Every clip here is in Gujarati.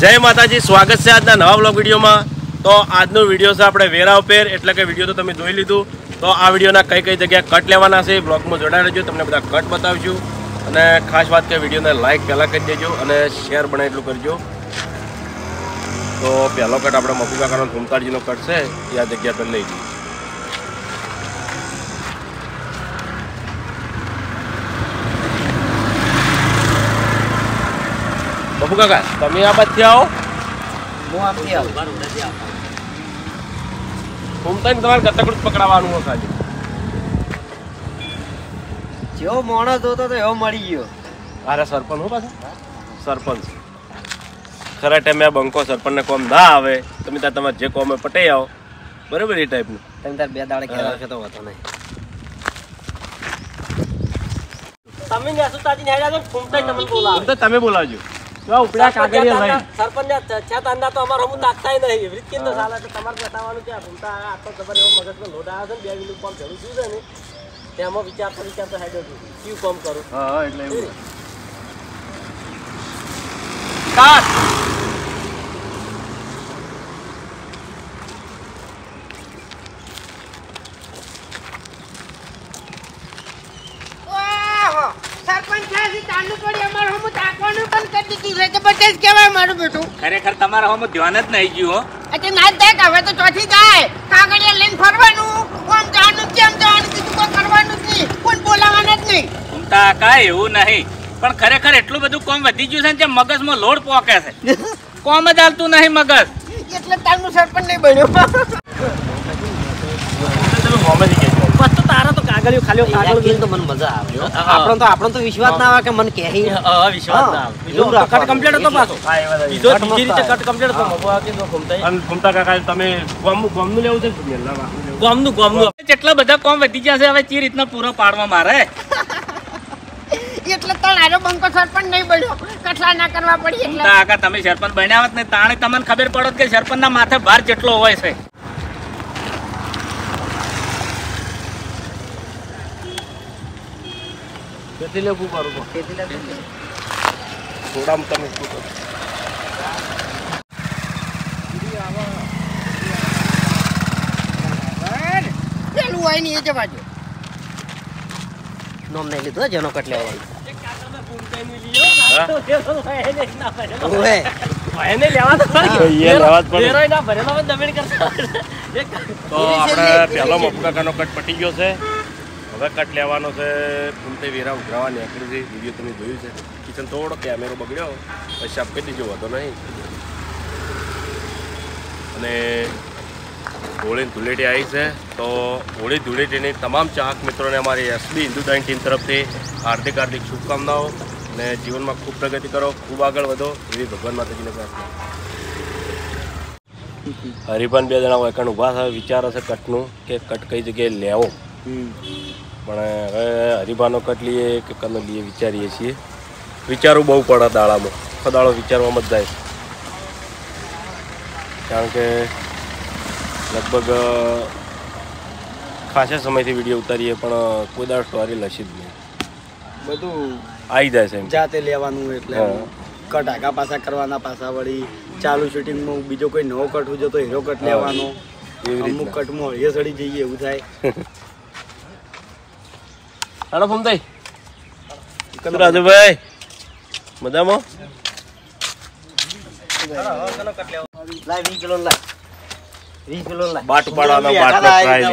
જય માતાજી, સ્વાગત છે આજના નવા બ્લોગ વિડીયોમાં। તો આજનો વિડીયો છે આપણે વેરા ઉપર, એટલે કે વિડીયો તો તમે જોઈ લીધું। તો આ વિડીયોના કઈ કઈ જગ્યાએ કટ લેવાના છે બ્લોગમાં જોડાઈ રહેજો, તમને બધા કટ બતાવજો। અને ખાસ વાત કે વિડીયોને લાઈક પહેલાં કરી દેજો અને શેર બને એટલું કરજો। તો પહેલો કટ આપણે મફુ કાકાનો ઘુમતાજીનો કટ છે, એ આ જગ્યા પર લઈ જઈએ। મફુ કાકા, તમે આ બાજુથી આવો, હું આમથી આવું। ઘૂમતા તમારે ગતકડું જ પકડાવવાનું હોય ખાલી। જેવો માણસ જોતો તો એવો મળી ગયો। અરે સરપંચ હો પાછું સરપંચ ખરા ટાઈમે આ બંકો સરપંચને કોમ ના આવે, તમે ત્યાં તમારે જે કોમે પટાઈ આવો, બરાબર? એ ટાઈપનું તમે તાર બે દાડે ઘેર આવશો તો વાતો નહીં। તમે ને અસુતાજી ને હેડા તો ઘૂમતા તમને બોલાવો, તો તમે બોલાવજો। ઉપડા કાગળિયા લઈ સરપંચ છત અંદા તો અમાર હમું નાખતાય નહીં, એવી રીતે ન ચાલે। તો તમારે બતાવવાનું કે ઘૂમતા આ તો ખબર એવો મગજનો લોડ આવે છે ને, બે મિનિટ કોમ ભેળું થયું છે ને તેમાં વિચાર તો હેડો કયું કામ કરું। હા, એટલે એવું કાટ ખરેખર તમારા હમ ધ્યાન જ નહીં ગયું હો। એટલે ના દેખ હવે તો ચોથી જાય કાગળિયા લઈને ફરવાનું, કોણ જવાનું કેમ જવાનું કીધું કોઈ કરવાનું જ નહીં, કોણ બોલાવાના જ નહીં। ઘૂમતા કાંઈ એવું નહીં, પણ ખરેખર એટલું બધું કોમ વધી ગયું છે ને, જેમ મગજમાં લોડ પોકે છે, કોમ જ હાલતું નહીં મગજ, એટલે તારનું સરપંચ નહીં બન્યો। તો તારા તો કાગળિયો ખાલી કાગળ તો મને મજા આવે। આપણો તો વિશ્વાસ ના આવે કે મને કહે વિશ્વાસ ના આવે। બીજો કટ કમ્પ્લીટ હતો પાછો, બીજો બીજી રીતે કટ કમ્પ્લીટ હતો। ઘૂમતા કાકા તમે ગોમનું લેવું છે, ગોમનું જેટલા બધા કોમ વધી ગયા છે, હવે જે રીતના પૂરો પાડવા મારે એટલે તારો બંકો સરપંચ નહીં બન્યો, કઠલા ના કરવા પડી એટલે। કાકા તમે સરપંચ બન્યા હોત ને તાણે તમને ખબર પડત કે સરપંચ ના માથે ભાર કેટલો હોય છે। ખેતી લેવું કરું થોડામાં તમે શું કરો? પેલું હોય ને એ જવા દો। નોમ નહીં લીધો જેનો કટ લેવાનો તો આપણે પહેલો મફુ કાકાનો કટ પટી ગયો છે, હવે કટ લેવાનો છે। ફૂમતે વેરા ઉઘરાવા નીકળી છે, વિડીયો તમે જોયું છે। કિચન થોડો કેમેરો બગડ્યો, પછી આપી દીજો, વાતો નહીં। અને હોળી ધૂળેટી આવી છે, તો હોળી ધૂળેટીની તમામ ચાહક મિત્રોને અમારી એસબી હિન્દુ દાન ટીમ તરફથી હાર્દિક હાર્દિક શુભકામનાઓ, અને જીવનમાં ખૂબ પ્રગતિ કરો, ખૂબ આગળ વધો, એવી ભગવાન માતાજીને પ્રાર્થના। હરિભાન બે જણા એકણ ઊભા છે, વિચાર હશે કટનું કે કટ કઈ જગ્યાએ લેવો, પણ હવે હરિભાનો કટ લઈએ કે કનો લઈએ વિચારીએ છીએ। વિચારવું બહુ પડે દાડામાં, આખો દાડો વિચારવામાં જ જાય, કારણ કે લગભગ ખાસા સમયથી વિડીયો ઉતારીએ પણ કોઈ દાડ સ્ટોરી લસી જ નહીં, બધું આવી જાય છે જાતે લેવાનું। એટલે કટ આગા પાછા કરવાના, પાછા વળી ચાલુ શૂટિંગમાં બીજો કોઈ નવો કટ હોય તો હીરો કટ લેવાનો, અમુક કટમાં હળીએ સડી જઈએ એવું થાય। હાલો ફૂમતાઈ, રાજુભાઈ મજામાં? બાટ ઉપાડવાનો, બાટનો ટ્રાય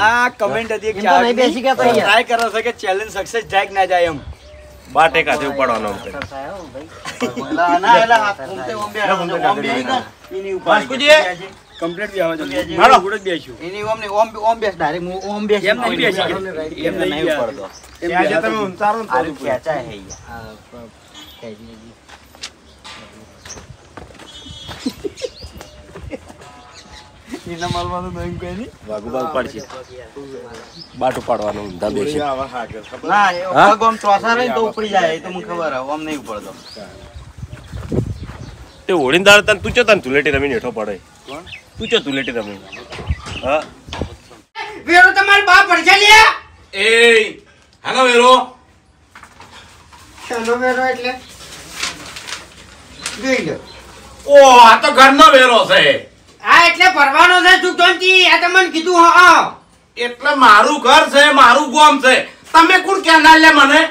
આ કમેન્ટ હતી કે ટ્રાય કરો છે કે ચેલેન્જ સક્સેસ જાય કે ના જાય એમ, બાટ એક હાથે ઉપાડવાનો કમ્પ્લીટ બી આવે છે। હાલો ગુડ જ બેસ્યું એની ઓમ ને ઓમ બેસ ડાયરેક્ટ હું ઓમ બેસ એમ નહીં બેસી એમ નહીં પડતો એમ આજે તમે ઉતારો ને તો ખેંચાય હે ઈના માલવાનું નહીં કોઈ નહીં, વાગુ બાગ પડશે, બાટ ઉપાડવાનું ઊંધા બેસી। ના એ ઓમ ચોસા રહે તો ઉપડી જાય, એ તો મને ખબર હે, ઓમ નહીં ઉપડતો। તે હોળીની દાળ તને તું ચો તને ધૂળેટી રમીને હેઠો પડે, કોણ તું ચો ધૂળેટી રમી? હા, વેરો તમાર બાપ ભરશે લે એ હાલો વેરો ચલો વેરો એટલે જોઈ લો. ઓ આ તો ઘરનો વેરો છે. આ એટલે ભરવાનો છે સુખવંતી, આ તમને કીધું. હા એટલે મારું ઘર છે, મારું ગામ છે. તમે કોણ ક્યાં લે મને?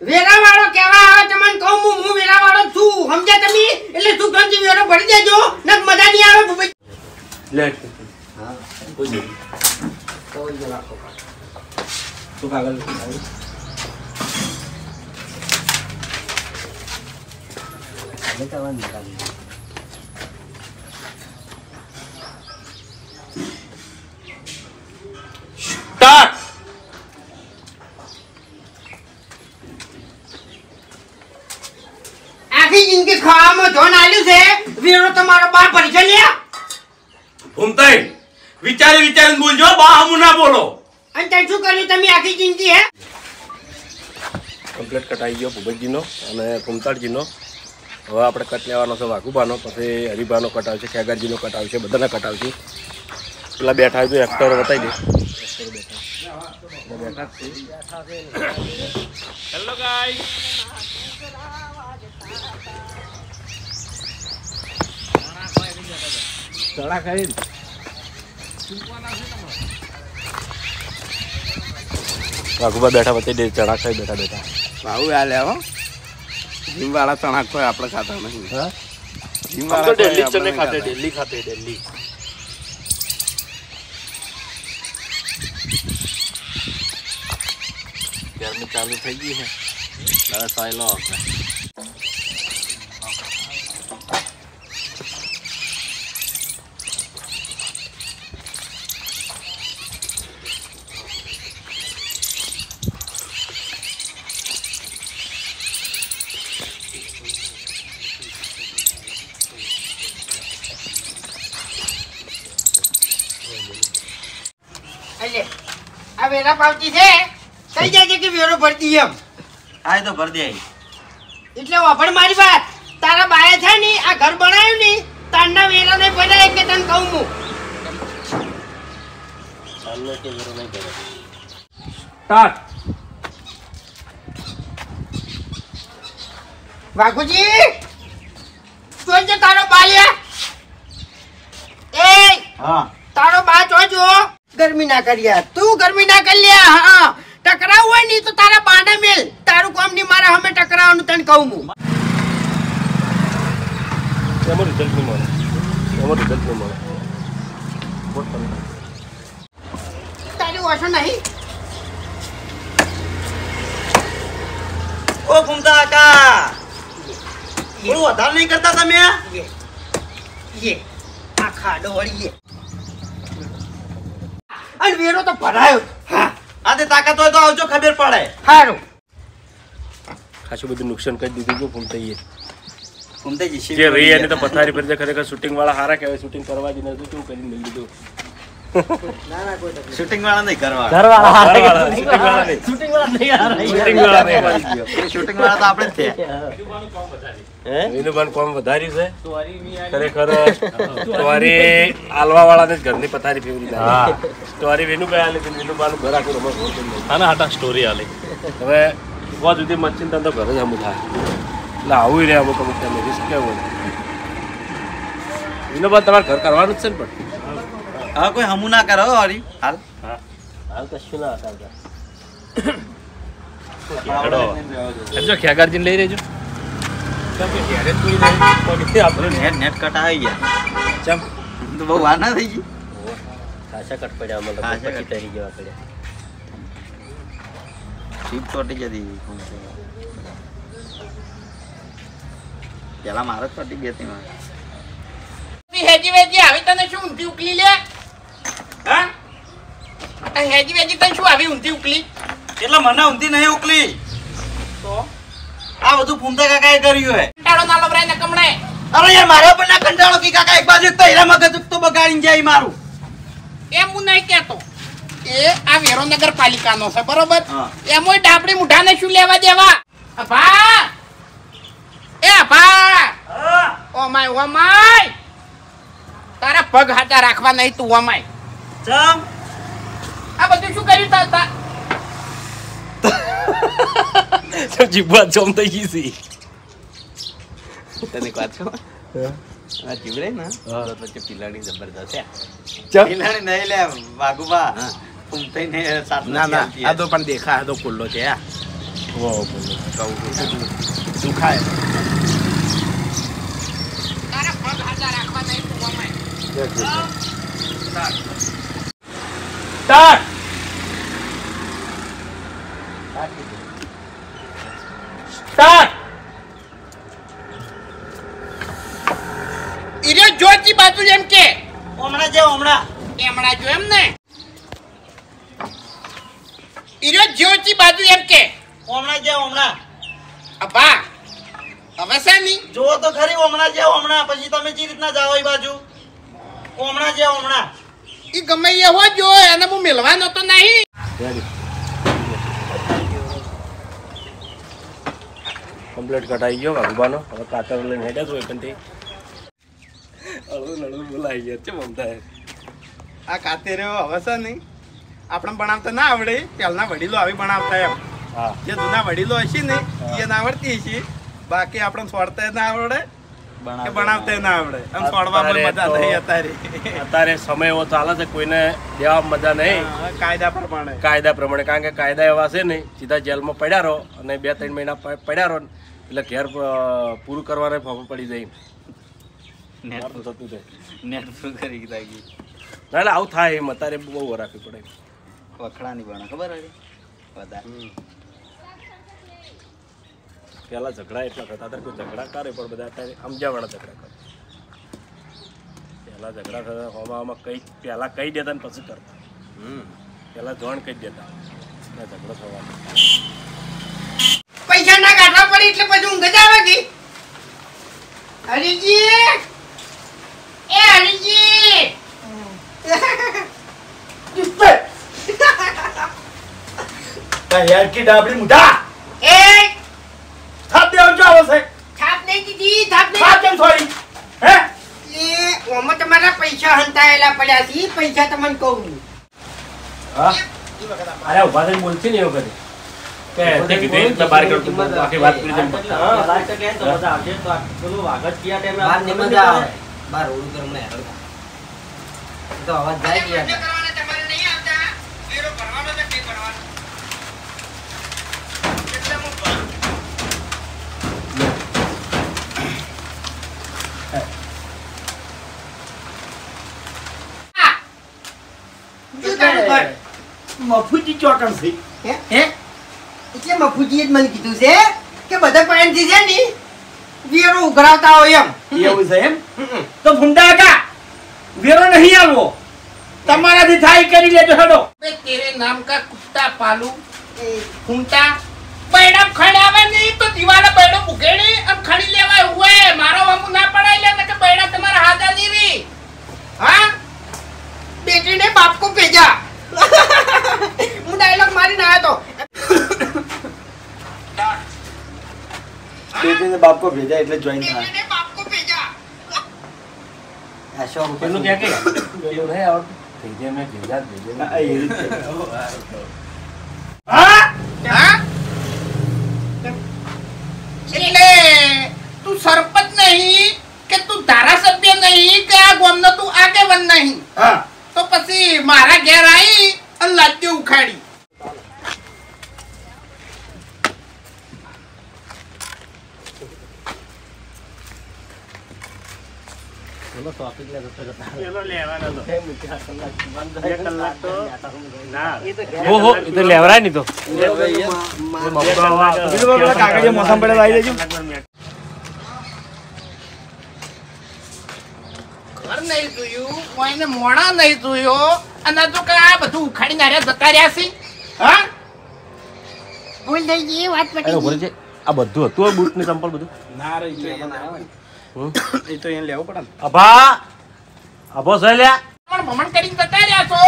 વેરા વાળો કેવા આવે તમને કહું, હું વેરા વાળો છું, સમજ્યા તમે? એટલે સુખવંતી વેરો ભરી દેજો, નક મજા નહીં આવે ભૂપેશ. લે હા બોજો કોઈ જ રાખો. તું કાગળ સ્ટાર્ટ. આખી જિંદગી ખાવામાં ધોન આલ્યું છે, વેરો તમારો બાર પરીક્ષા લે. ઘૂમતાઈ વિચારી વિચારીને બોલજો, બા હમું ના બોલો. અને તે શું કર્યું તમે આખી જિંદગી? હે કમ્પ્લીટ કટ આવી ગયો ભૂપતજીનો અને ફૂમતાળજીનો. હવે આપણે કટ લેવાનો છે વાઘુબાનો, પછી હરિભાનો કટ આવશે, ખેગારજીનો કટ આવશે, બધાના કટ આવશે. પેલા બેઠા હોય તો એક્ટર બતાવી દે. હેલો ગાઈસ, ચણા ખાઈ વાઘુબા બેઠા બતાવી દે. ચણા ખાઈ બેઠા બેઠા ભાવ આ લે હો. જીમ વાળા ચણા કોઈ આપણે ખાતા નહીં. હા જીમ हम तो વાળા डेली કોઈ चने આપણે खाते નહીં डेली खाते डेली. गर्मी चालू થઈ ગઈ છે, હવે સાયલો આપણે. એટલે આ વેરા પાવતી છે, કઈ જાય છે કે વેરો ભરતી એમ? આ તો ભર દે. એટલે વાપણ મારી વાત, તારા બાએ છે ને આ ઘર બનાવ્યું ને, તારના વેરા નહીં ભરાય કે તને કહું હું. સાલનો કે વેરો નહીં ભરે. સ્ટાર્ટ. વાઘુજી જોઈ છે તારો બાલ્યા? એ હા તારો બા જોજો. ગરમી ના કર્યા તું, ગરમી ના કરી લ્યા. હા ટકરાવ હોય ને તો તારા બાને મેલ, તારું કામ નહીં મારે અમે ટકરાવવાનું તને કહું હું. એમાં રિઝલ્ટ નહીં મળે, એમાં રિઝલ્ટ નહીં મળે. તારી ઓછો નહીં. ઓ ઘૂમતા કાકા, થોડું વધારે નહીં કરતા તમે? યે આ ખાડો વળી અને વેરો તો ભરાયો. હા આ તે તાકાત હોય તો આવજો, ખબર પડે. સારું. ખાસું બધું નુકસાન કરી દીધું જો ફૂમતાઈએ. ઘૂમતા જઈશું. જે રહી એની તો પથારી પર છે. ખરેખર શૂટિંગ વાળા હારા કહેવાય, શૂટિંગ કરવા જ નથી. શું કરીને લઈ લીધું? શૂટિંગ વાળા નહીં કરવા. શૂટિંગ વાળા નહીં. શૂટિંગ વાળા નહીં આ રહી. શૂટિંગ વાળા નહીં. શૂટિંગ વાળા તો આપણે જ છે. વિનુભાઈ કોમ વધાર્યું છે ખરેખર. સ્ટોરી આલવા વાળાને જ ઘરની પથારી ફેવરી જાય. સ્ટોરી વિનુભાઈ આલે છે, વિનુભાઈનું ઘર આખું રમત હોતું નહીં. આના હાટા સ્ટોરી આલે. હવે ત્યાં સુધી મચ્છીન તો ઘરે જ અમુક થાય. એટલે આવું રહે અમુક અમુક તમે રિસ્ક કેવું વિનુભાઈ તમારે ઘર કરવાનું જ છે ને. પણ હવે કોઈ હમું ના કરો હરી હાલ. હાલ કશું ના હતા. જો ખેગારજીને લઈ રહેજો. નેટ નેટ કટ આવી ગયા. ચમ તો બહુ વાર ના થઈ ગઈ. ખાસા કટ પડ્યા અમે ખાસા પછી કટ. તરી જેવા પડ્યા. જીપ ચોટી જતી. પેલા મારે જ ચોટી ગઈ હતી મારે. હેજી વેજી આવી તને શું ઊંધી ઉકલી લે? હા હેજી વેજી તને શું આવી ઊંધી ઉકલી? એટલે મને ઊંધી નહીં ઉકલી. તો આ બધું ફૂમતા કાકાએ કર્યું હે. કંટાળો ના લબરાય ને કમણે. અરે યાર મારા પર ના કંટાળો કી કાકા એક બાજુ એક તો હીરા મગજ તો બગાડીને જાય મારું. એમ હું નહીં કહેતો. એ આ વેરો નગરપાલિકાનો છે બરોબર? હા. એમોય ડાબડી મુઠાને શું લેવા દેવા? અભા એ અભા ઓ માય તારા પગ હાચા રાખવા નહીં તું અમાય. ચમ આ બધું શું કર્યું તા? જીભા જમ થઈ ગઈ છે. તને એક વાત કહું આ જીવડે ને હા. તો વચ્ચે પિલાણી જબરદસ્ત છે ચમ. પિલાણી નહીં લે વાઘુબા ફૂમતાઈને સાથ ના ના નથી આ તો પણ દેખા આ તો ખુલ્લો છે આ તું ખાય તારા પગ હાજા રાખવા નહીં કુવામાં સ્ટાર્ટ સ્ટાર્ટ ઈર્યો જોજી બાજુ એમ કે હમણાં જે હમણાં એમણા જો એમ ને ઈર્યો જોજી બાજુ એમ કે હમણાં જે હમણાં અબા હવે સાની જુઓ તો ખરી હમણાં જે હમણાં પછી તમે જે રીતના જાઓ એ બાજુ હમણાં જે હમણાં ઈ ગમે એ હો જો એને હું મિલવાનો તો નહીં કમ્પ્લીટ કટાઈ ગયો વાઘુબાનો હવે કાતર લઈને હેડ્યા છો એકંથી હળવું બોલાઈ ગયા છે મમતા આ ખાતે રહ્યો હવે છે નહીં આપણે બનાવતા ના આવડે પહેલના વડીલો આવી બનાવતા એમ હા જે જૂના વડીલો હશે ને એ ના આવડતી હશે બાકી આપણે છોડતા ના આવડે કે બનાવતા ના આવડે આમ છોડવામાં મજા નહીં અત્યારે સમય એવો ચાલે છે કોઈને દેવામાં મજા નહીં કાયદા પ્રમાણે કાયદા પ્રમાણે કારણ કે કાયદા એવા છે નહીં સીધા જેલમાં પડ્યા રહો અને 2-3 મહિના પડ્યા રહો એટલે ઘેર પૂરું કરવાને ફોર્મ પડી જાય મારું તો થતું જાય નેટ શું કરી લાગી ના એટલે આવું થાય એમ અત્યારે બહુ રાખવી પડે વખડાની બને ખબર હતી વધારે પહેલા ઝઘડા એટલા કરતા અત્યારે કોઈ ઝઘડા કરે પણ બધા અત્યારે સમજાવાળા ઝઘડા કરે પહેલા ઝઘડા થતા હોવામાં કઈ પહેલા કહી દેતા ને પછી કરતા પહેલા જોણ કહી દેતા ને ઝઘડો થવાનો પૈસા ના કાઢવા પડે એટલે પછી ઊંઘ જ આવે કે હરીજી એ હરીજી યાર કી ડાબડી મુઢા એ થાપ દે આવજો આવશે થાપ નહીં દીધી થાપ થાપ નહીં કેમ થોડી હે એ ઓમાં તમારા પૈસા હંતાયેલા પડ્યા છે પૈસા તમને કહું હા અરે ઉભા થઈને બોલશે ને એવું કરે કે તે કીધું એટલે બાર કર બાકી વાત કરી દેમ હા વાત તો કે તો મજા આવશે તો આ પેલું વાગત કિયા ટાઈમે બાર ને મજા આવે બાર રોડ ઉપર મને હેરાન તો અવાજ જાય કે યાર કરવાના તમારે નહીં આવતા વેરો ભરવાનો છે કે ભરવાનો એટલે હું મફુજી ચોકન છે હે એટલે મફુજીએ જ મને કીધું છે કે બધા પાણીથી છે ને વેરો ઉઘરાવતા હોય એમ એવું છે એમ તો ભૂંડા કા વેરો નહીં આવવો તમારાથી થાય કરી લેજો હેડો बे तेरे नाम का कुत्ता पालू घूमता बैडम खड़ावे नहीं तो दीवाना बैडो बुकेड़ी अब खड़ी लेवा हुए मारो हम ना पढ़ाई ले ना के बैडा तुम्हारा हाथा नहीं रही हाँ बेटे ने बाप को भेजा હું ડાયલોગ મારીને આવ્યો તો બેટી ને બાપ કો ભેજા એટલે જોઈન થાય बेटे ने बाप को भेजा આ શો પેલું ક્યાં કે પેલું નહીં આવડતું ભેજે મેં ભેજા આ એ રીતે હા हाँ એટલે તું સરપંચ નહીં કે તું ધારાસભ્ય નહીં કે આ ગામનો તું આગેવાન નહીં હા તો પછી મારા ઘેર આવી અને લાદ્યો ઉખાડી પેલો લેવાનો તો ઓહો એ તો લેવરાય નહીં તો કાગળિયા મોસમ પડે આવી જજો ઘર નહીં જોયું કોઈને મોણા નહીં જોયો અને તો કે આ બધું ઉખાડી નાર્યા જતા રહ્યા છે હા ભૂલ થઈ ગઈ વાત પટી ગઈ છે આ બધું હતું બૂટ ને ચંપલ બધું ના રહી એ તો એને લેવું પડે ને અભા અભો છે લ્યા પણ ભમણ કરીને જતા રહ્યા છો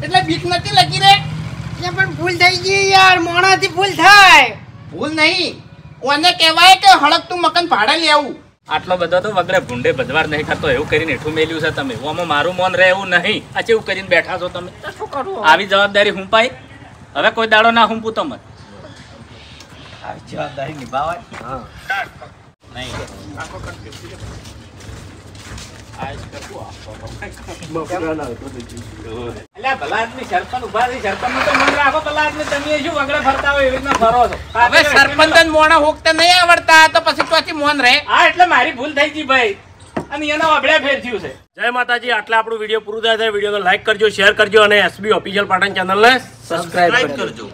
એટલે બીક નથી લગી રે એટલે પણ ભૂલ થઈ ગઈ યાર મોણાથી ભૂલ થાય ભૂલ નહીં ઓને કહેવાય કે હળકતું મકાન ભાડે લેવું આટલો બધો તો વગરે ભૂંડે બધવાર નહીં કરતો એવું કરીને હેઠું મેલ્યું છે તમે ઓમાં મારું મન રહે એવું નહીં આ ચેવું કરીને બેઠા છો તમે શું કરું આવી જવાબદારી હુંપાઈ હવે કોઈ દાડો ના હુંપું તો મત આ જવાબદારી નિભાવાય અલ્યા ભલા આદમી સરપંચ ઉભા થઈ, સરપંચનું તો મન રાખો. ભલા આદમી તમે શું વગડે ફરતા હોય એવી રીતના ફરો છો. હવે સરપંચ મોણા હોકતા નહીં આવડતા તો પછી ચોથી મોન રહે. હા એટલે મારી ભૂલ થઈ ગઈ ભાઈ, અને એના અબડ્યા ફેર થયું છે. જય માતાજી. આટલે આપણું વિડીયો પૂરું થાય છે. વિડીયોને લાઈક કરજો, શેર કરજો અને એસબી ઓફિશિયલ પાટણ ચેનલને સબસ્ક્રાઇબ કરજો.